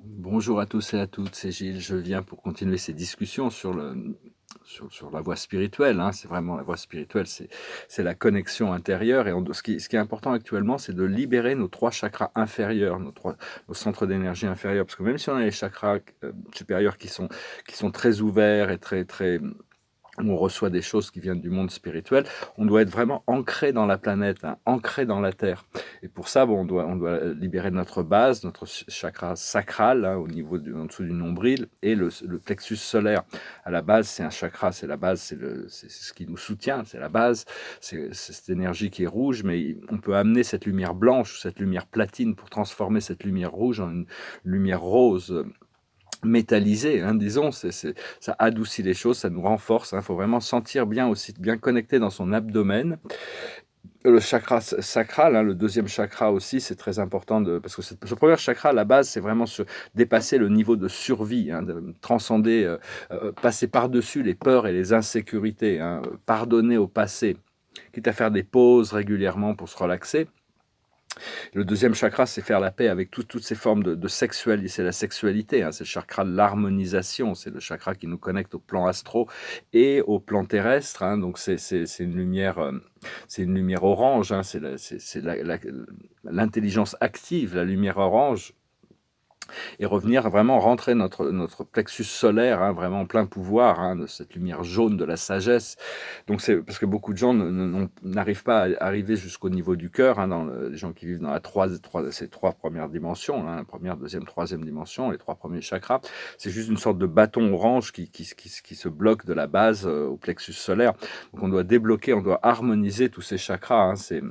Bonjour à tous et à toutes, c'est Gilles. Je viens pour continuer ces discussions sur la voie spirituelle, hein. C'est vraiment la voie spirituelle, c'est la connexion intérieure. Et ce qui est important actuellement, c'est de libérer nos trois chakras inférieurs, nos centres d'énergie inférieurs. Parce que même si on a les chakras supérieurs qui sont très ouverts et très, très, où on reçoit des choses qui viennent du monde spirituel, on doit être vraiment ancré dans la planète, hein, ancré dans la Terre. Et pour ça, bon, on doit libérer notre base, notre chakra sacral, hein, en dessous du nombril, et le plexus solaire. À la base, c'est un chakra, c'est la base, c'est ce qui nous soutient, c'est la base, c'est cette énergie qui est rouge, mais on peut amener cette lumière blanche, cette lumière platine pour transformer cette lumière rouge en une lumière rose métallisé, hein, disons, ça adoucit les choses, ça nous renforce. Il faut vraiment sentir bien aussi, bien connecté dans son abdomen. Le chakra sacral, hein, le deuxième chakra aussi, c'est très important parce que ce premier chakra, à la base, c'est vraiment dépasser le niveau de survie, hein, de transcender, passer par-dessus les peurs et les insécurités, hein, pardonner au passé, quitte à faire des pauses régulièrement pour se relaxer. Le deuxième chakra, c'est faire la paix avec toutes ces formes de sexualité. C'est la sexualité, hein, c'est le chakra de l'harmonisation. C'est le chakra qui nous connecte au plan astro et au plan terrestre, hein. Donc c'est une lumière orange, hein, c'est l'intelligence active, la lumière orange. Et revenir vraiment rentrer notre plexus solaire, hein, vraiment en plein pouvoir, hein, de cette lumière jaune de la sagesse. Donc c'est parce que beaucoup de gens n'arrivent pas à arriver jusqu'au niveau du cœur, hein, les gens qui vivent dans ces trois premières dimensions, hein, première, deuxième, troisième dimension, les trois premiers chakras. C'est juste une sorte de bâton orange qui se bloque de la base au plexus solaire. Donc on doit débloquer, on doit harmoniser tous ces chakras, hein, c'est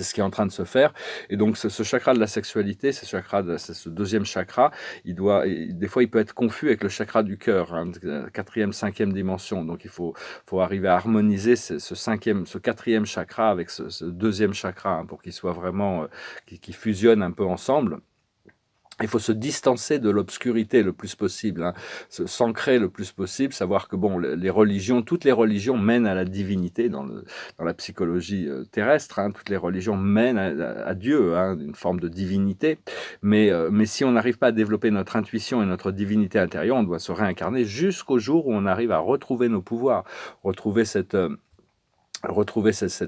ce qui est en train de se faire. Et donc, ce chakra de la sexualité, ce deuxième chakra, des fois, il peut être confus avec le chakra du cœur, hein, quatrième, cinquième dimension. Donc, il faut arriver à harmoniser ce quatrième chakra avec ce deuxième chakra, hein, pour qu'il soit vraiment, qu'il fusionne un peu ensemble. Il faut se distancer de l'obscurité le plus possible, hein, s'ancrer le plus possible, savoir que bon, toutes les religions mènent à la divinité dans la psychologie terrestre, hein, toutes les religions mènent à Dieu, hein, une forme de divinité. Mais si on n'arrive pas à développer notre intuition et notre divinité intérieure, on doit se réincarner jusqu'au jour où on arrive à retrouver nos pouvoirs, retrouver cette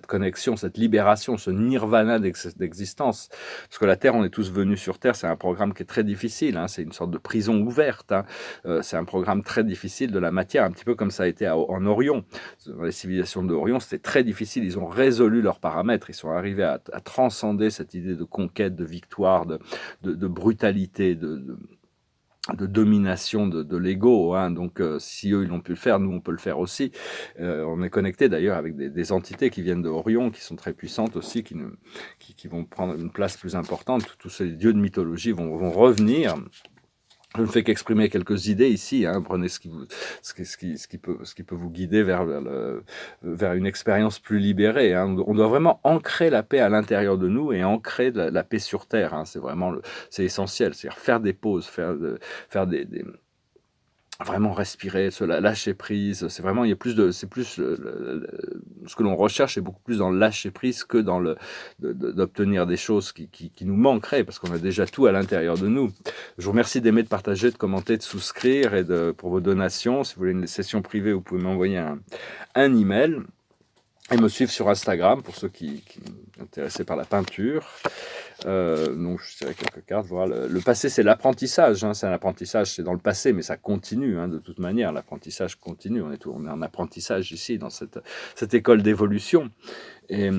connexion, cette libération, ce nirvana d'existence. Parce que la Terre, on est tous venus sur Terre, c'est un programme qui est très difficile, hein, c'est une sorte de prison ouverte, hein. C'est un programme très difficile de la matière, un petit peu comme ça a été en Orion. Dans les civilisations d'Orion, c'était très difficile, ils ont résolu leurs paramètres, ils sont arrivés à transcender cette idée de conquête, de victoire, de brutalité, de domination de l'ego, hein. Donc si eux ils l'ont pu le faire, nous on peut le faire aussi. On est connecté d'ailleurs avec des entités qui viennent de Orion, qui sont très puissantes aussi, qui vont prendre une place plus importante. Tous ces dieux de mythologie vont revenir. Je ne fais qu'exprimer quelques idées ici, hein. Prenez ce qui peut vous guider vers une expérience plus libérée, hein. On doit vraiment ancrer la paix à l'intérieur de nous et ancrer la paix sur Terre, hein. C'est essentiel. C'est-à-dire faire des pauses, faire vraiment respirer, se lâcher prise. C'est vraiment, c'est plus ce que l'on recherche, c'est beaucoup plus dans le lâcher prise que dans d'obtenir des choses qui nous manqueraient, parce qu'on a déjà tout à l'intérieur de nous. Je vous remercie d'aimer, de partager, de commenter, de souscrire pour vos donations. Si vous voulez une session privée, vous pouvez m'envoyer un email et me suivre sur Instagram pour ceux qui sont intéressés par la peinture. Donc je tirais quelques cartes. Voilà. Le passé, c'est l'apprentissage, hein. C'est un apprentissage, c'est dans le passé, mais ça continue, hein, de toute manière. L'apprentissage continue. On est en apprentissage ici, dans cette école d'évolution. Et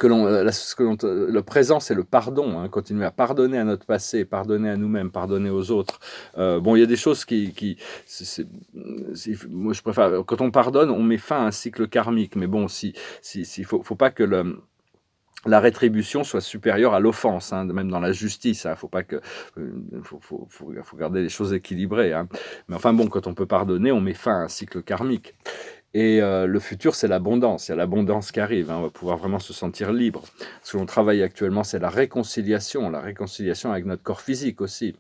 le présent, c'est le pardon, hein, continuer à pardonner à notre passé, pardonner à nous-mêmes, pardonner aux autres. Bon, il y a des choses moi je préfère, quand on pardonne, on met fin à un cycle karmique. Mais bon, faut pas que la rétribution soit supérieure à l'offense, hein, même dans la justice. Hein, faut pas que, faut garder les choses équilibrées, hein. Mais enfin bon, quand on peut pardonner, on met fin à un cycle karmique. Et le futur, c'est l'abondance. Il y a l'abondance qui arrive, hein. On va pouvoir vraiment se sentir libre. Ce que l'on travaille actuellement, c'est la réconciliation avec notre corps physique aussi.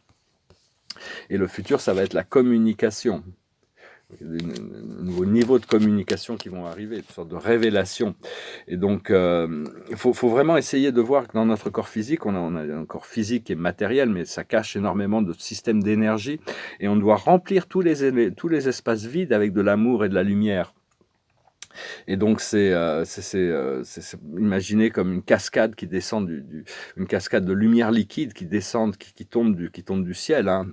Et le futur, ça va être la communication. de nouveaux niveaux de communication qui vont arriver, une sorte de révélation. Et donc, il faut vraiment essayer de voir que dans notre corps physique, on a un corps physique et matériel, mais ça cache énormément de systèmes d'énergie, et on doit remplir tous les espaces vides avec de l'amour et de la lumière. Et donc, c'est imaginé comme une cascade qui descend une cascade de lumière liquide qui descend, qui tombe du ciel, hein.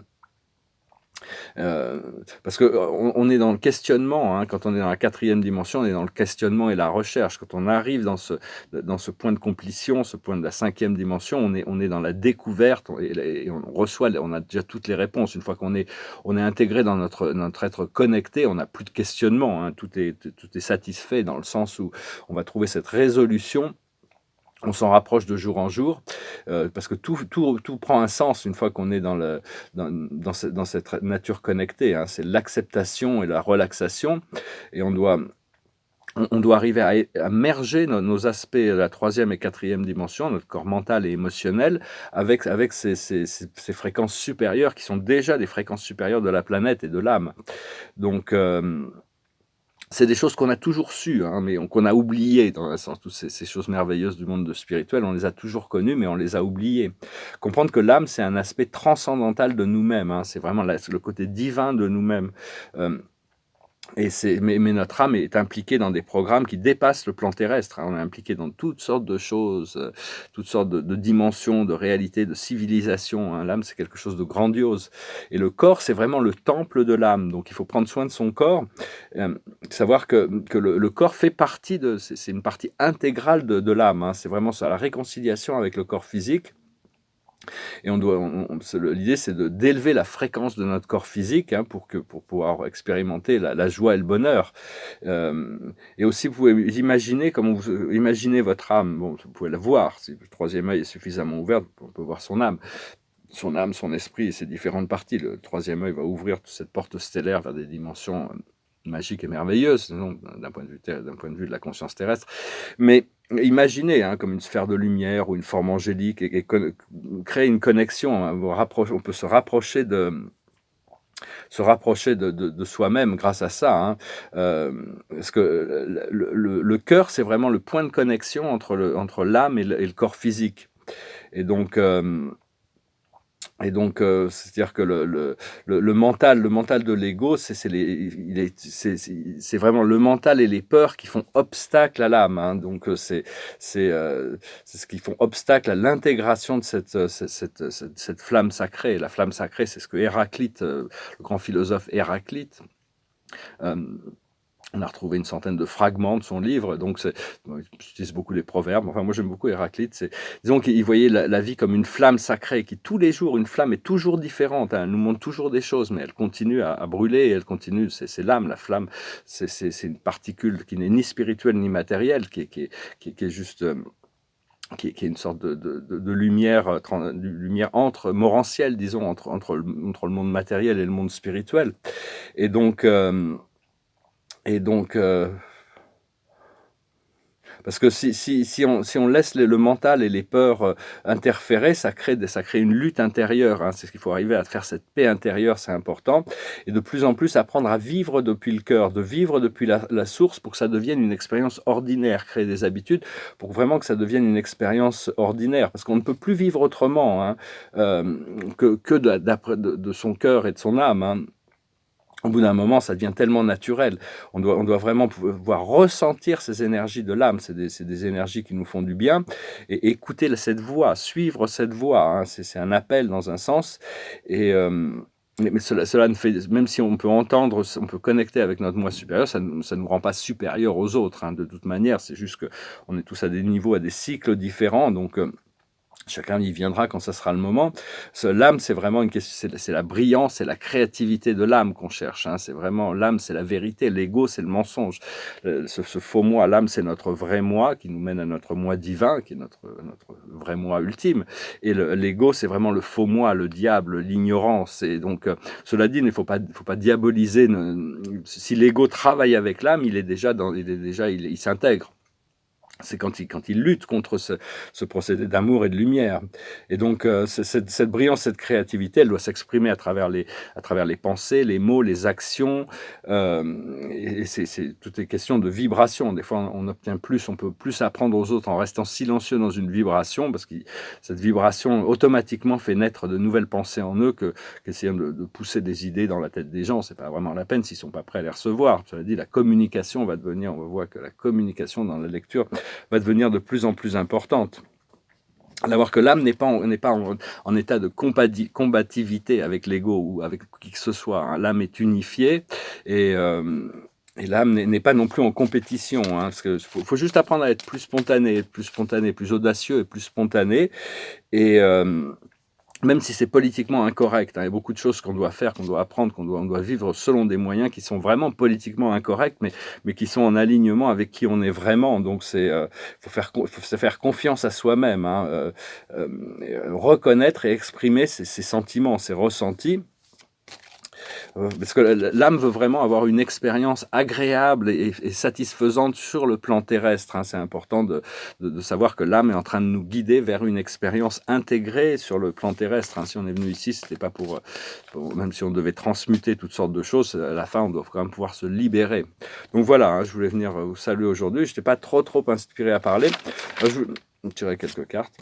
Parce qu'on est dans le questionnement, hein, quand on est dans la 4e dimension, on est dans le questionnement et la recherche. Quand on arrive dans ce point de complétion, ce point de la 5e dimension, on est dans la découverte, et on a déjà toutes les réponses. Une fois qu'on est intégré dans notre être connecté, on n'a plus de questionnement, hein, tout est satisfait, dans le sens où on va trouver cette résolution. On s'en rapproche de jour en jour, parce que tout prend un sens une fois qu'on est dans cette nature connectée, hein. C'est l'acceptation et la relaxation, et on doit arriver à merger nos aspects de la 3e et 4e dimension, notre corps mental et émotionnel, avec ces fréquences supérieures qui sont déjà des fréquences supérieures de la planète et de l'âme. Donc, c'est des choses qu'on a toujours su, hein, mais qu'on a oubliées, dans un sens. Toutes ces choses merveilleuses du monde spirituel, on les a toujours connues, mais on les a oubliées. Comprendre que l'âme, c'est un aspect transcendantal de nous-mêmes, hein, c'est vraiment le côté divin de nous-mêmes. Mais notre âme est impliquée dans des programmes qui dépassent le plan terrestre, hein. On est impliqué dans toutes sortes de choses, toutes sortes de dimensions, de réalités, de civilisations, hein. L'âme, c'est quelque chose de grandiose. Et le corps, c'est vraiment le temple de l'âme. Donc, il faut prendre soin de son corps, savoir que le corps fait partie c'est une partie intégrale de l'âme, hein. C'est vraiment ça, la réconciliation avec le corps physique. Et l'idée, c'est d'élever la fréquence de notre corps physique, hein, pour pouvoir expérimenter la joie et le bonheur. Et aussi, vous pouvez imaginer comment vous imaginez votre âme. Bon, vous pouvez la voir, si le 3e œil est suffisamment ouvert, on peut voir son âme, son esprit et ses différentes parties. Le 3e œil va ouvrir toute cette porte stellaire vers des dimensions magiques et merveilleuses, d'un point de vue de la conscience terrestre. Mais imaginez, hein, comme une sphère de lumière ou une forme angélique, et créer une connexion, hein, on peut se rapprocher de soi-même grâce à ça, hein. Parce que le cœur, c'est vraiment le point de connexion entre l'âme et le corps physique. Et donc, c'est-à-dire que le mental de l'ego, c'est vraiment le mental et les peurs qui font obstacle à l'âme, hein. Donc, c'est ce qui font obstacle à l'intégration de cette flamme sacrée. La flamme sacrée, c'est ce que Héraclite, le grand philosophe Héraclite, on a retrouvé une centaine de fragments de son livre, donc j'utilise beaucoup les proverbes. Enfin, moi, j'aime beaucoup Héraclite. Disons qu'il voyait la vie comme une flamme sacrée, qui tous les jours, une flamme est toujours différente, hein. Elle nous montre toujours des choses, mais elle continue à brûler, et elle continue. C'est l'âme, la flamme. C'est une particule qui n'est ni spirituelle ni matérielle, qui est juste... qui est une sorte de lumière, lumière morantielle, disons, entre le monde matériel et le monde spirituel. Et donc... parce que si on laisse le mental et les peurs interférer, ça crée une lutte intérieure, hein. C'est ce qu'il faut arriver à faire, cette paix intérieure, c'est important. Et de plus en plus apprendre à vivre depuis le cœur, de vivre depuis la source, pour que ça devienne une expérience ordinaire, créer des habitudes pour vraiment que ça devienne une expérience ordinaire. Parce qu'on ne peut plus vivre autrement, hein, que de son cœur et de son âme, hein. Au bout d'un moment, ça devient tellement naturel. On doit vraiment pouvoir ressentir ces énergies de l'âme. C'est des énergies qui nous font du bien. Et écouter cette voix, suivre cette voix, hein. C'est un appel dans un sens. Mais cela ne fait, même si on peut entendre, on peut connecter avec notre moi supérieur, ça ne nous rend pas supérieurs aux autres, hein, de toute manière. C'est juste qu'on est tous à des niveaux, à des cycles différents. Donc, chacun y viendra quand ça sera le moment. L'âme, c'est vraiment une question, c'est la brillance, c'est la créativité de l'âme qu'on cherche, hein. C'est vraiment l'âme, c'est la vérité. L'ego, c'est le mensonge. Ce faux moi, l'âme, c'est notre vrai moi qui nous mène à notre moi divin, qui est notre vrai moi ultime. Et l'ego, c'est vraiment le faux moi, le diable, l'ignorance. Et donc, cela dit, il ne faut pas diaboliser. Si l'ego travaille avec l'âme, il s'intègre. c'est quand il lutte contre ce procédé d'amour et de lumière. Et donc, cette brillance, cette créativité, elle doit s'exprimer à travers les pensées, les mots, les actions. Et toutes les questions de vibration. Des fois, on obtient plus, on peut plus apprendre aux autres en restant silencieux dans une vibration, parce que cette vibration automatiquement fait naître de nouvelles pensées en eux qu'essayant de pousser des idées dans la tête des gens. C'est pas vraiment la peine s'ils sont pas prêts à les recevoir. Cela dit, la communication va devenir, on voit que la communication dans la lecture va devenir de plus en plus importante. D'avoir que l'âme n'est pas en état de combativité avec l'ego ou avec qui que ce soit. Hein. L'âme est unifiée et l'âme n'est pas non plus en compétition. Hein, parce que faut juste apprendre à être plus spontané, plus audacieux et plus spontané. Et même si c'est politiquement incorrect, hein, il y a beaucoup de choses qu'on doit faire, qu'on doit apprendre, on doit vivre selon des moyens qui sont vraiment politiquement incorrects, mais qui sont en alignement avec qui on est vraiment. Donc faut se faire confiance à soi-même, hein, reconnaître et exprimer ses sentiments, ses ressentis. Parce que l'âme veut vraiment avoir une expérience agréable et satisfaisante sur le plan terrestre. Hein. C'est important de savoir que l'âme est en train de nous guider vers une expérience intégrée sur le plan terrestre. Hein. Si on est venu ici, c'était pas pour même si on devait transmuter toutes sortes de choses, à la fin, on doit quand même pouvoir se libérer. Donc voilà, hein, je voulais venir vous saluer aujourd'hui. Je n'étais pas trop inspiré à parler. Je vais tirer quelques cartes.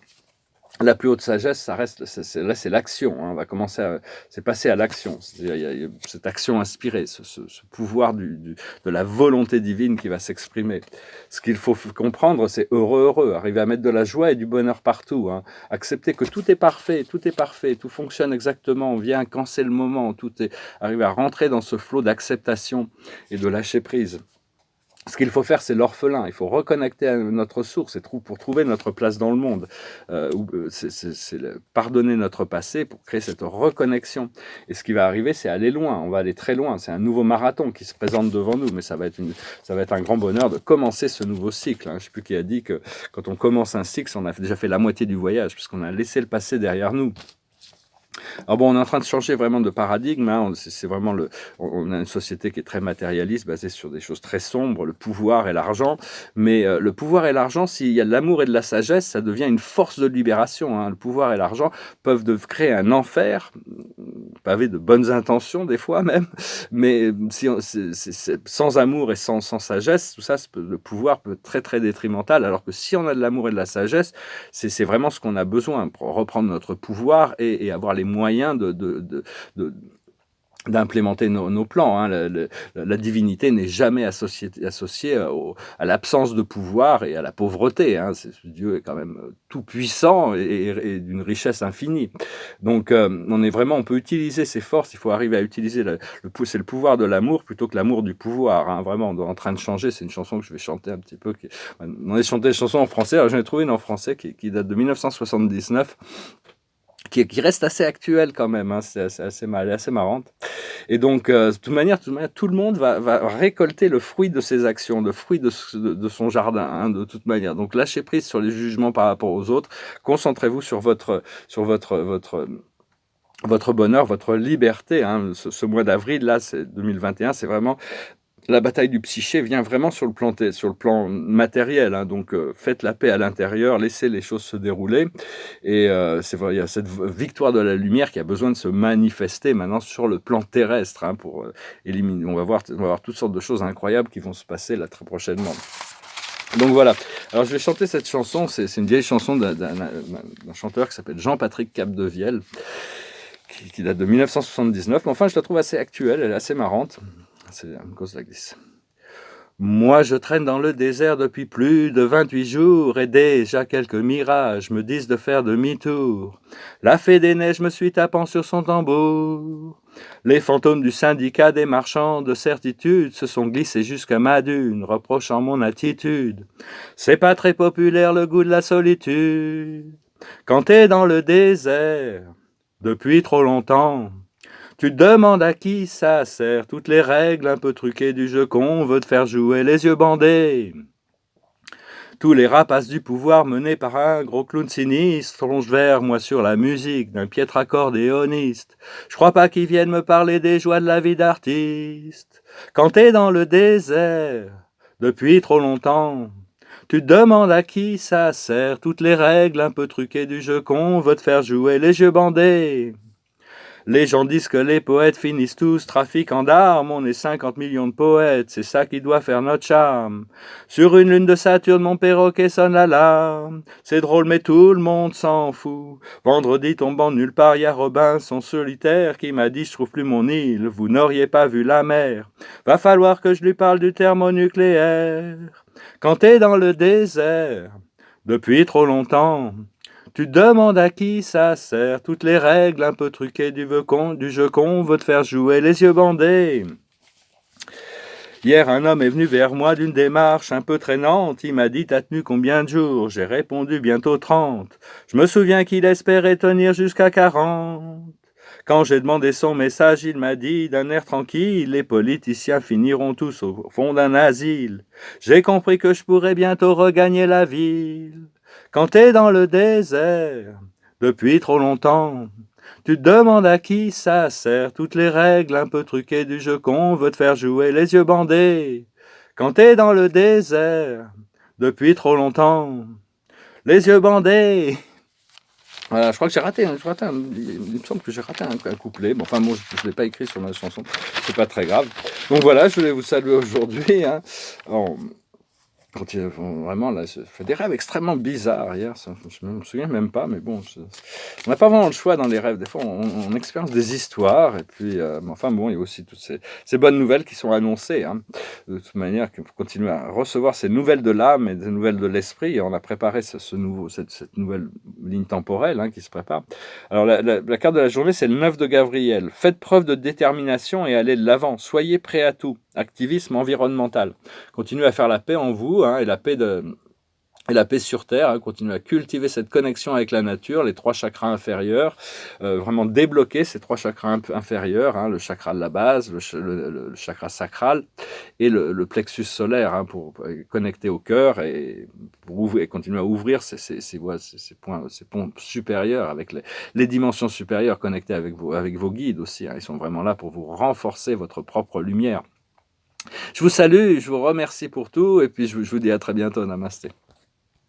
La plus haute sagesse, ça reste, là, c'est l'action. Hein. On va commencer c'est passer à l'action. Il y a cette action inspirée, ce pouvoir de la volonté divine qui va s'exprimer. Ce qu'il faut comprendre, c'est heureux, arriver à mettre de la joie et du bonheur partout. Hein. Accepter que tout est parfait, tout fonctionne exactement. On vient quand c'est le moment, arriver à rentrer dans ce flot d'acceptation et de lâcher prise. Ce qu'il faut faire, c'est l'orphelin. Il faut reconnecter à notre source pour trouver notre place dans le monde. C'est pardonner notre passé pour créer cette reconnexion. Et ce qui va arriver, c'est aller loin. On va aller très loin. C'est un nouveau marathon qui se présente devant nous. Mais ça va être un grand bonheur de commencer ce nouveau cycle. Hein. Je ne sais plus qui a dit que quand on commence un cycle, on a déjà fait la moitié du voyage, puisqu'on a laissé le passé derrière nous. Alors bon, on est en train de changer vraiment de paradigme. Hein. C'est vraiment on a une société qui est très matérialiste, basée sur des choses très sombres, le pouvoir et l'argent. Mais le pouvoir et l'argent, s'il y a de l'amour et de la sagesse, ça devient une force de libération. Hein. Le pouvoir et l'argent peuvent créer un enfer, pavé de bonnes intentions des fois même. Mais sans amour et sans sagesse, tout ça, le pouvoir peut être très très détrimental. Alors que si on a de l'amour et de la sagesse, c'est vraiment ce qu'on a besoin pour reprendre notre pouvoir et avoir les moyens d'implémenter nos plans. Hein. La divinité n'est jamais associée à l'absence de pouvoir et à la pauvreté. Hein. Dieu est quand même tout puissant et d'une richesse infinie. Donc on peut utiliser ses forces. Il faut arriver à utiliser c'est le pouvoir de l'amour plutôt que l'amour du pouvoir. Hein. Vraiment, on est en train de changer. C'est une chanson que je vais chanter un petit peu. On a chanté des chansons en français. Alors j'en ai trouvé une en français qui date de 1979. Qui reste assez actuelle quand même, hein. C'est assez marrante. Et donc, de toute manière, tout le monde va récolter le fruit de ses actions, le fruit de son jardin, hein, de toute manière. Donc, lâchez prise sur les jugements par rapport aux autres. Concentrez-vous sur votre bonheur, votre liberté. Hein. Ce mois d'avril, là, c'est 2021, c'est vraiment... La bataille du psyché vient vraiment sur le plan matériel. Hein. Donc, faites la paix à l'intérieur, laissez les choses se dérouler. Et c'est vrai, il y a cette victoire de la lumière qui a besoin de se manifester maintenant sur le plan terrestre, hein, pour éliminer. On va voir toutes sortes de choses incroyables qui vont se passer là très prochainement. Donc voilà. Alors je vais chanter cette chanson. C'est une vieille chanson d'un chanteur qui s'appelle Jean-Patrick Capdevielle, qui date de 1979. Mais enfin, je la trouve assez actuelle. Elle est assez marrante. C'est une cause like this. Moi je traîne dans le désert depuis plus de 28 jours et déjà quelques mirages me disent de faire demi-tour. La fée des neiges me suit tapant sur son tambour. Les fantômes du syndicat des marchands de certitude se sont glissés jusqu'à ma dune, reprochant mon attitude. C'est pas très populaire le goût de la solitude. Quand t'es dans le désert depuis trop longtemps, tu te demandes à qui ça sert, toutes les règles un peu truquées du jeu qu'on veut te faire jouer les yeux bandés. Tous les rapaces du pouvoir menés par un gros clown sinistre rongent vers moi sur la musique d'un piètre accordéoniste. Je crois pas qu'ils viennent me parler des joies de la vie d'artiste. Quand t'es dans le désert, depuis trop longtemps, Tu te demandes à qui ça sert, toutes les règles un peu truquées du jeu qu'on veut te faire jouer les yeux bandés. Les gens disent que les poètes finissent tous trafiquant d'armes, on est 50 millions de poètes, c'est ça qui doit faire notre charme. Sur une lune de Saturne, mon perroquet sonne l'alarme. C'est drôle mais tout le monde s'en fout. Vendredi tombant de nulle part, y a Robinson solitaire qui m'a dit je trouve plus mon île, vous n'auriez pas vu la mer. Va falloir que je lui parle du thermonucléaire. Quand t'es dans le désert, depuis trop longtemps, tu te demandes à qui ça sert, toutes les règles un peu truquées du jeu qu'on veut te faire jouer les yeux bandés. Hier, un homme est venu vers moi d'une démarche un peu traînante. Il m'a dit, t'as tenu combien de jours? J'ai répondu, bientôt 30. Je me souviens qu'il espérait tenir jusqu'à 40. Quand j'ai demandé son message, il m'a dit d'un air tranquille, les politiciens finiront tous au fond d'un asile. J'ai compris que je pourrais bientôt regagner la ville. Quand t'es dans le désert, depuis trop longtemps, tu te demandes à qui ça sert, toutes les règles un peu truquées du jeu qu'on veut te faire jouer les yeux bandés. Quand t'es dans le désert, depuis trop longtemps, les yeux bandés. Voilà, je crois que j'ai raté, il me semble que j'ai raté un couplet. Bon, enfin bon, je ne l'ai pas écrit sur ma chanson, c'est pas très grave. Donc voilà, je voulais vous saluer aujourd'hui. Quand vraiment, là, je fais des rêves extrêmement bizarres hier, je ne me souviens même pas, mais bon, on n'a pas vraiment le choix dans les rêves. Des fois, on expérience des histoires, et puis, enfin bon, il y a aussi toutes ces bonnes nouvelles qui sont annoncées. Hein. De toute manière, il faut continuer à recevoir ces nouvelles de l'âme et des nouvelles de l'esprit, et on a préparé cette nouvelle ligne temporelle qui se prépare. Alors, la carte de la journée, c'est le 9 de Gabriel. Faites preuve de détermination et allez de l'avant. Soyez prêts à tout. Activisme environnemental. Continuez à faire la paix en vous et la paix sur Terre. Continuez à cultiver cette connexion avec la nature, les 3 chakras inférieurs. Vraiment débloquer ces 3 chakras inférieurs. Le chakra de la base, le chakra sacral et le plexus solaire pour connecter au cœur et continuer à ouvrir ces ponts supérieurs avec les dimensions supérieures connectées avec vos guides aussi. Ils sont vraiment là pour vous renforcer votre propre lumière. Je vous salue, je vous remercie pour tout et puis je vous dis à très bientôt. Namasté.